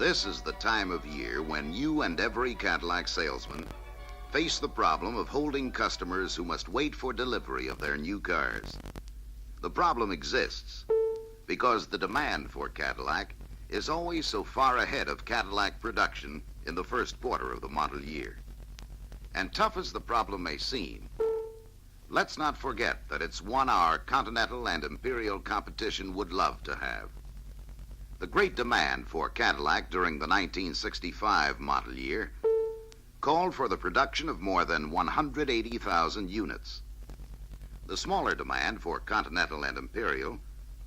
This is the time of year when you and every Cadillac salesman face the problem of holding customers who must wait for delivery of their new cars. The problem exists because the demand for Cadillac is always so far ahead of Cadillac production in the first quarter of the model year. And tough as the problem may seem, let's not forget that it's one our Continental and Imperial competition would love to have. The great demand for Cadillac during the 1965 model year called for the production of more than 180,000 units. The smaller demand for Continental and Imperial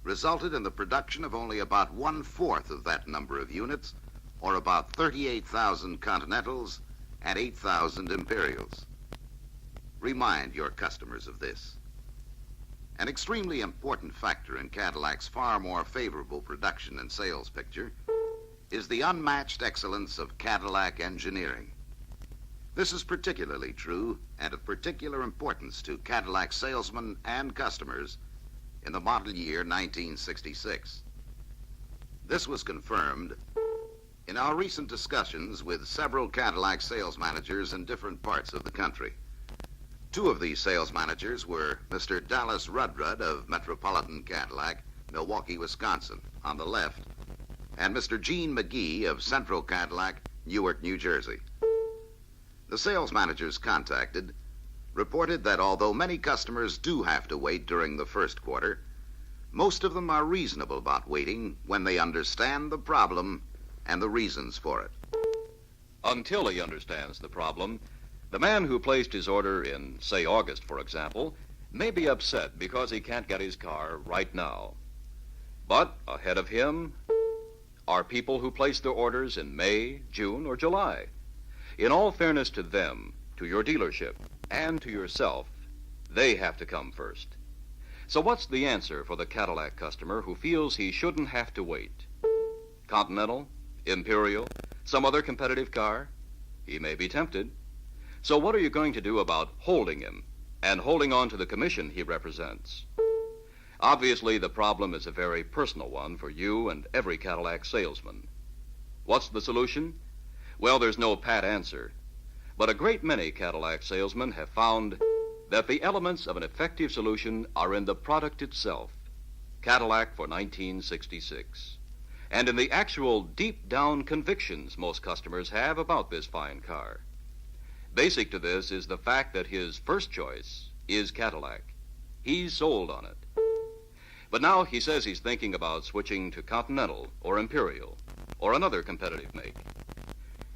resulted in the production of only about 1/4 of that number of units, or about 38,000 Continentals and 8,000 Imperials. Remind your customers of this. An extremely important factor in Cadillac's far more favorable production and sales picture is the unmatched excellence of Cadillac engineering. This is particularly true and of particular importance to Cadillac salesmen and customers in the model year 1966. This was confirmed in our recent discussions with several Cadillac sales managers in different parts of the country. Two of these sales managers were Mr. Dallas Rudrud of Metropolitan Cadillac, Milwaukee, Wisconsin, on the left, and Mr. Gene McGee of Central Cadillac, Newark, New Jersey. The sales managers contacted reported that although many customers do have to wait during the first quarter, most of them are reasonable about waiting when they understand the problem and the reasons for it. Until he understands the problem, the man who placed his order in, say, August, for example, may be upset because he can't get his car right now. But ahead of him are people who placed their orders in May, June, or July. In all fairness to them, to your dealership, and to yourself, they have to come first. So what's the answer for the Cadillac customer who feels he shouldn't have to wait? Continental? Imperial? Some other competitive car? He may be tempted. So what are you going to do about holding him and holding on to the commission he represents? Obviously, the problem is a very personal one for you and every Cadillac salesman. What's the solution? Well, there's no pat answer. But a great many Cadillac salesmen have found that the elements of an effective solution are in the product itself, Cadillac for 1966, and in the actual deep-down convictions most customers have about this fine car. Basic to this is the fact that his first choice is Cadillac. He's sold on it. But now he says he's thinking about switching to Continental or Imperial or another competitive make.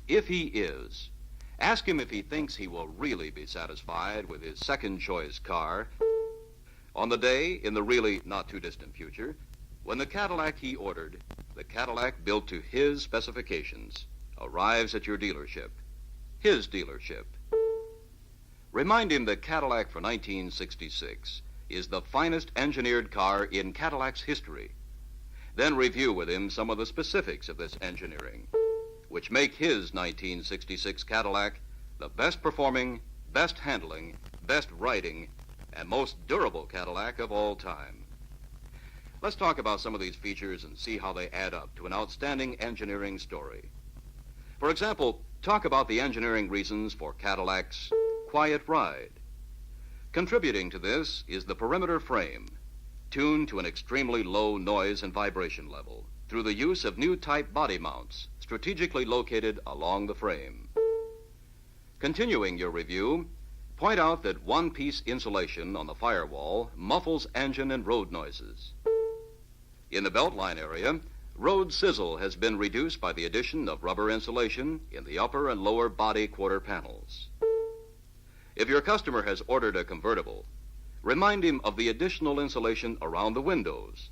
If he is, ask him if he thinks he will really be satisfied with his second choice car on the day in the really not too distant future when the Cadillac he ordered, the Cadillac built to his specifications, arrives at your dealership. His dealership. Remind him that Cadillac for 1966 is the finest engineered car in Cadillac's history. Then review with him some of the specifics of this engineering, which make his 1966 Cadillac the best performing, best handling, best riding, and most durable Cadillac of all time. Let's talk about some of these features and see how they add up to an outstanding engineering story. For example, talk about the engineering reasons for Cadillac's quiet ride. Contributing to this is the perimeter frame, tuned to an extremely low noise and vibration level through the use of new type body mounts strategically located along the frame. Continuing your review, point out that one-piece insulation on the firewall muffles engine and road noises. In the beltline area, road sizzle has been reduced by the addition of rubber insulation in the upper and lower body quarter panels. If your customer has ordered a convertible, remind him of the additional insulation around the windows.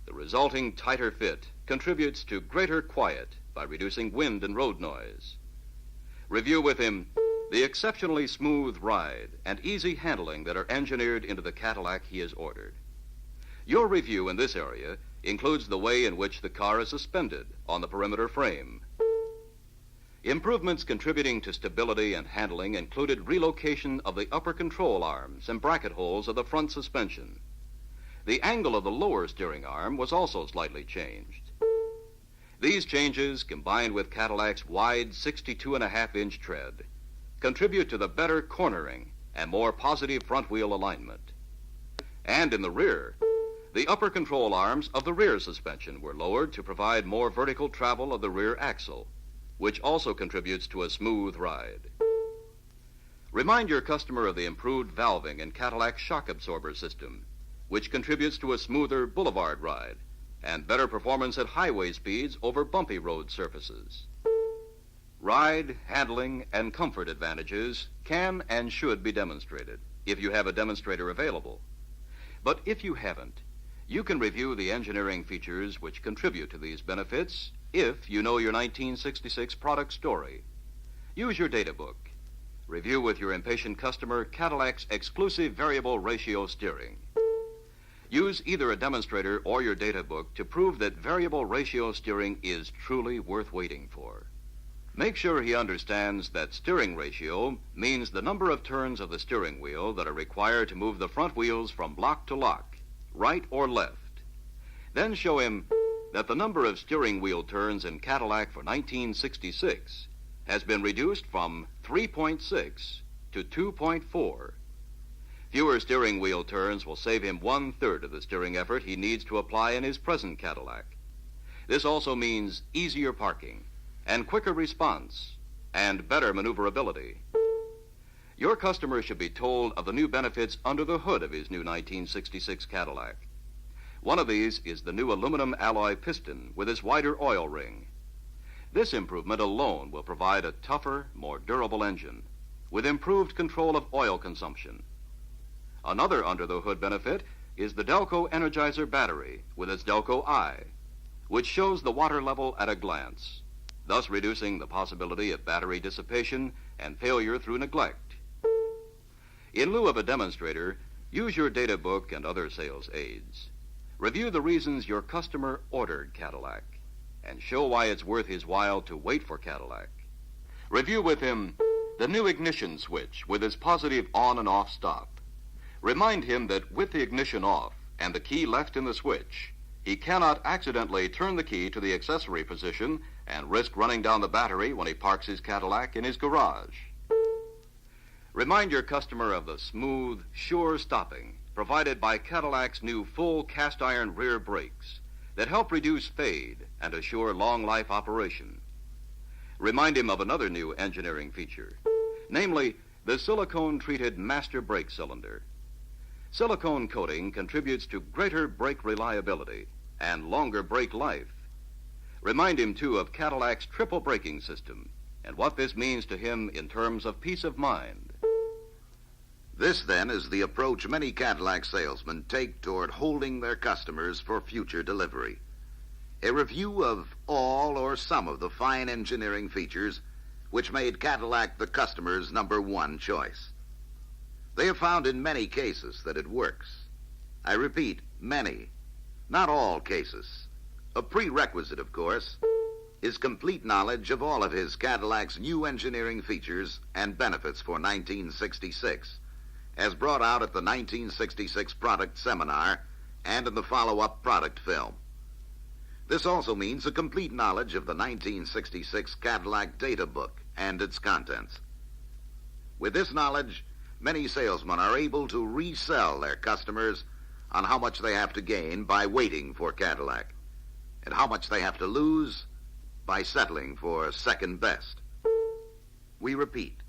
The resulting tighter fit contributes to greater quiet by reducing wind and road noise. Review with him the exceptionally smooth ride and easy handling that are engineered into the Cadillac he has ordered. Your review in this area includes the way in which the car is suspended on the perimeter frame. Improvements contributing to stability and handling included relocation of the upper control arms and bracket holes of the front suspension. The angle of the lower steering arm was also slightly changed. These changes, combined with Cadillac's wide 62.5-inch tread, contribute to the better cornering and more positive front wheel alignment. And in the rear, the upper control arms of the rear suspension were lowered to provide more vertical travel of the rear axle, which also contributes to a smooth ride. Remind your customer of the improved valving in Cadillac's shock absorber system, which contributes to a smoother boulevard ride and better performance at highway speeds over bumpy road surfaces. Ride, handling, and comfort advantages can and should be demonstrated if you have a demonstrator available. But if you haven't, you can review the engineering features which contribute to these benefits if you know your 1966 product story. Use your data book. Review with your impatient customer Cadillac's exclusive variable ratio steering. Use either a demonstrator or your data book to prove that variable ratio steering is truly worth waiting for. Make sure he understands that steering ratio means the number of turns of the steering wheel that are required to move the front wheels from block to lock, right or left. Then show him that the number of steering wheel turns in Cadillac for 1966 has been reduced from 3.6 to 2.4. Fewer steering wheel turns will save him 1/3 of the steering effort he needs to apply in his present Cadillac. This also means easier parking and quicker response and better maneuverability. Your customer should be told of the new benefits under the hood of his new 1966 Cadillac. One of these is the new aluminum alloy piston with its wider oil ring. This improvement alone will provide a tougher, more durable engine with improved control of oil consumption. Another under-the-hood benefit is the Delco Energizer battery with its Delco Eye, which shows the water level at a glance, thus reducing the possibility of battery dissipation and failure through neglect. In lieu of a demonstrator, use your data book and other sales aids. Review the reasons your customer ordered Cadillac and show why it's worth his while to wait for Cadillac. Review with him the new ignition switch with its positive on and off stop. Remind him that with the ignition off and the key left in the switch, he cannot accidentally turn the key to the accessory position and risk running down the battery when he parks his Cadillac in his garage. Remind your customer of the smooth, sure stopping provided by Cadillac's new full cast iron rear brakes that help reduce fade and assure long life operation. Remind him of another new engineering feature, namely the silicone-treated master brake cylinder. Silicone coating contributes to greater brake reliability and longer brake life. Remind him, too, of Cadillac's triple braking system and what this means to him in terms of peace of mind. This, then, is the approach many Cadillac salesmen take toward holding their customers for future delivery. A review of all or some of the fine engineering features which made Cadillac the customer's #1 choice. They have found in many cases that it works. I repeat, many, not all cases. A prerequisite, of course, is complete knowledge of all of his Cadillac's new engineering features and benefits for 1966, as brought out at the 1966 product seminar and in the follow-up product film. This also means a complete knowledge of the 1966 Cadillac data book and its contents. With this knowledge, many salesmen are able to resell their customers on how much they have to gain by waiting for Cadillac and how much they have to lose by settling for second best. We repeat,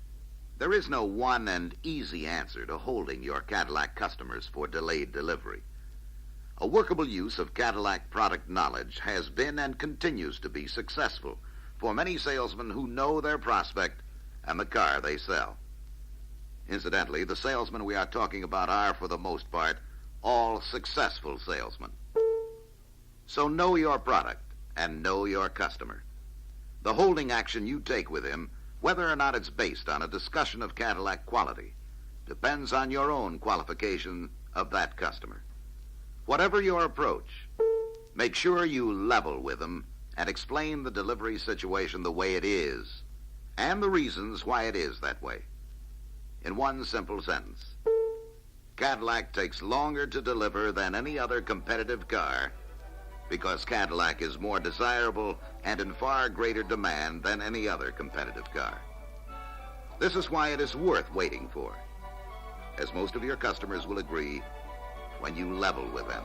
there is no one and easy answer to holding your Cadillac customers for delayed delivery. A workable use of Cadillac product knowledge has been and continues to be successful for many salesmen who know their prospect and the car they sell. Incidentally, the salesmen we are talking about are, for the most part, all successful salesmen. So know your product and know your customer. The holding action you take with him, whether or not it's based on a discussion of Cadillac quality, depends on your own qualification of that customer. Whatever your approach, make sure you level with him and explain the delivery situation the way it is and the reasons why it is that way. In one simple sentence, Cadillac takes longer to deliver than any other competitive car because Cadillac is more desirable and in far greater demand than any other competitive car. This is why it is worth waiting for, as most of your customers will agree when you level with them.